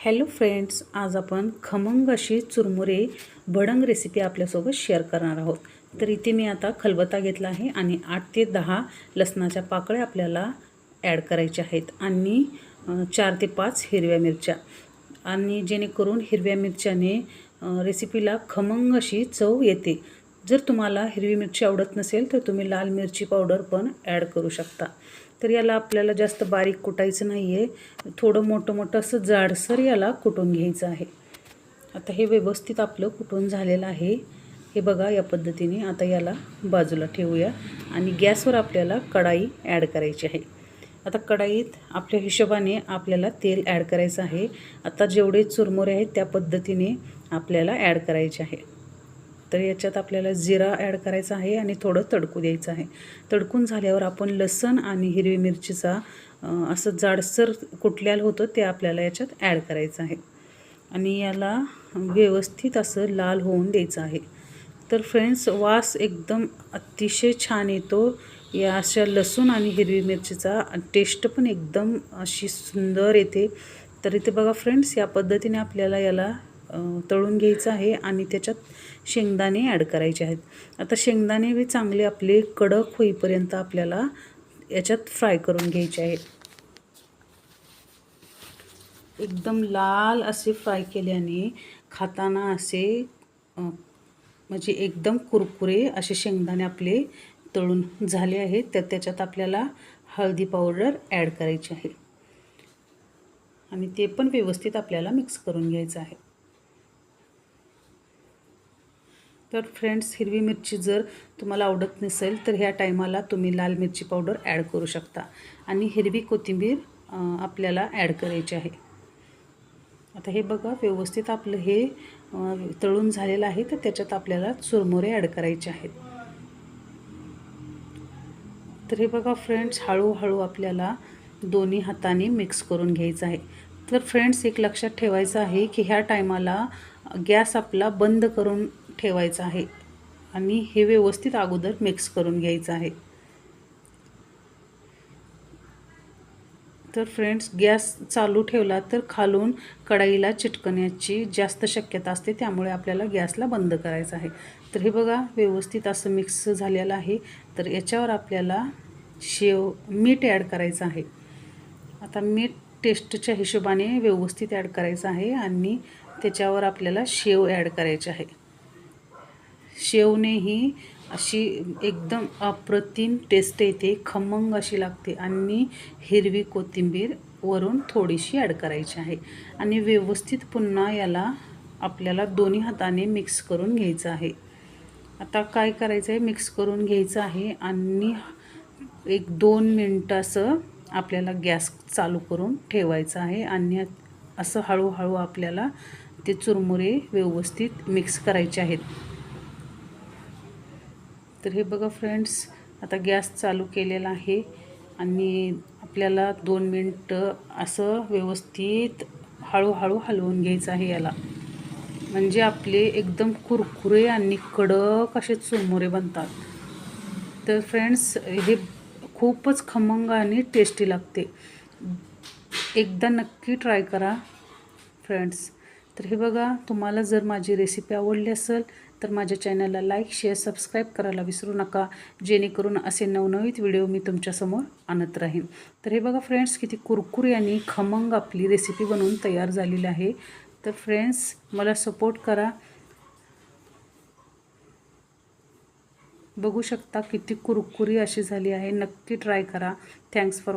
Hello friends, आज आपण खमंग अशी चुरमुरे भडंग रेसिपी आपल्यासोबत शेअर करणार आहोत। तर इथे मी आता खलबत्ता घेतला आहे आणि 8 ते 10 लसणाच्या पाकळ्या आपल्याला ॲड करायच्या आहेत आणि 4 ते 5 हिरव्या मिरच्या, आणि जेणेकरून हिरव्या मिरच्याने रेसिपीला खमंग अशी चव येते। जर तुम्हाला हिरवी मिरची आवडत नसेल तर तुम्ही लाल मिरची पावडर पण ॲड करू शकता। तर याला आपल्याला जास्त बारीक कुटायचं नाही आहे, थोडं मोठं मोठं असं जाडसर याला कुटून घ्यायचं आहे। आता हे व्यवस्थित आपलं कुटून झालेलं आहे, हे बघा या पद्धतीने। आता याला बाजूला ठेवूया आणि गॅसवर आपल्याला कढाई ॲड करायची आहे। आता कढाईत आपल्या हिशोबाने आपल्याला तेल ॲड करायचं आहे। आता जेवढे चुरमुरे आहेत त्या पद्धतीने आपल्याला ॲड करायचे आहे। तर याच्यात आपल्याला जिरा ॲड करायचा आहे आणि थोडं तडकू द्यायचं आहे। तडकून झाल्यावर आपण लसूण आणि हिरवी मिरचीचा असं जाडसर कुटलेलं होतं ते आपल्याला याच्यात ॲड करायचं आहे आणि याला व्यवस्थित असं लाल होऊन द्यायचं आहे। तर फ्रेंड्स, वास एकदम अतिशय छान येतो या अशा लसूण आणि हिरवी मिरचीचा, टेस्ट पण एकदम अशी सुंदर येते। तर इथे बघा फ्रेंड्स, या पद्धतीने आपल्याला याला तळून घ्यायचं आहे आणि त्याच्यात शेंगदाणे ॲड करायचे आहेत। आता शेंगदाणे बी चांगले आपले कडक होईपर्यंत आपल्याला याच्यात फ्राय करून घ्यायचे आहेत। एकदम लाल असे फ्राय केल्याने खाताना असे म्हणजे एकदम कुरकुरे असे शेंगदाणे आपले तळून झाले आहेत। तर त्याच्यात आपल्याला हळदी पावडर ॲड करायची आहे आणि ते पण व्यवस्थित आपल्याला मिक्स करून घ्यायचं आहे। तर फ्रेंड्स, हिरवी मिरची जर तुम्हाला आवडत नसेल तर ह्या टायमाला तुम्ही लाल मिरची पावडर ॲड करू शकता आणि हिरवी कोथिंबीर आपल्याला ॲड करायची आहे। आता हे बघा व्यवस्थित आपलं हे तळून झालेलं आहे। तर त्याच्यात आपल्याला चुरमुरे ॲड करायचे आहेत। तर हे बघा फ्रेंड्स, हळूहळू आपल्याला दोन्ही हाताने मिक्स करून घ्यायचं आहे। तर फ्रेंड्स, एक लक्षात ठेवायचं आहे की ह्या टायमाला गॅस आपला बंद करून ठेवायचा आहे आणि हे व्यवस्थित अगोदर मिक्स करून घ्यायचं आहे। तर फ्रेंड्स, गॅस चालू ठेवला तर खालून कढईला चिटकण्याची जास्त शक्यता असते, त्यामुळे आपल्याला गॅसला बंद करायचा आहे। तर हे बघा व्यवस्थित असं मिक्स झालेलं आहे। तर याच्यावर आपल्याला मीठ ॲड करायचं आहे। आता मीठ टेस्टच्या हिशोबाने व्यवस्थित ॲड करायचं आहे आणि त्याच्यावर आपल्याला शेव ॲड करायचे आहे। शेवनेही अशी एकदम अप्रतिम टेस्ट येते, खमंग अशी लागते आणि हिरवी कोथिंबीर वरून थोडीशी ॲड करायची आहे आणि व्यवस्थित पुन्हा याला आपल्याला दोन्ही हाताने मिक्स करून घ्यायचं आहे। आता काय करायचं आहे, मिक्स करून घ्यायचं आहे आणि 1-2 मिनटं असं आपल्याला गॅस चालू करून ठेवायचं आहे आणि असं हळूहळू आपल्याला ते चुरमुरे व्यवस्थित मिक्स करायचे आहेत। तर हे बघा फ्रेंड्स, आता गॅस चालू केलेला आहे आणि आपल्याला 2 मिनटं असं व्यवस्थित हळूहळू हलवून घ्यायचं आहे याला, म्हणजे आपले एकदम कुरकुरे आणि कडक असे चुरमुरे बनतात। तर फ्रेंड्स, हे खूपच खमंग आणि टेस्टी लागते, एकदा नक्की ट्राय करा फ्रेंड्स। तर हे बघा, तुम्हाला जर माझी रेसिपी आवडली असेल तर माझ्या चॅनलला लाईक, शेअर, सबस्क्राईब करायला विसरू नका, जेणेकरून असे नवनवीन व्हिडिओ मी तुमच्यासमोर आणत राहीन। तर हे बघा फ्रेंड्स, किती कुरकुरी आणि खमंग आपली रेसिपी बनवून तयार झालेली आहे। तर फ्रेंड्स, मला सपोर्ट करा। बघू शकता किती कुरकुरी अशी झाली आहे, नक्की ट्राय करा। Thanks for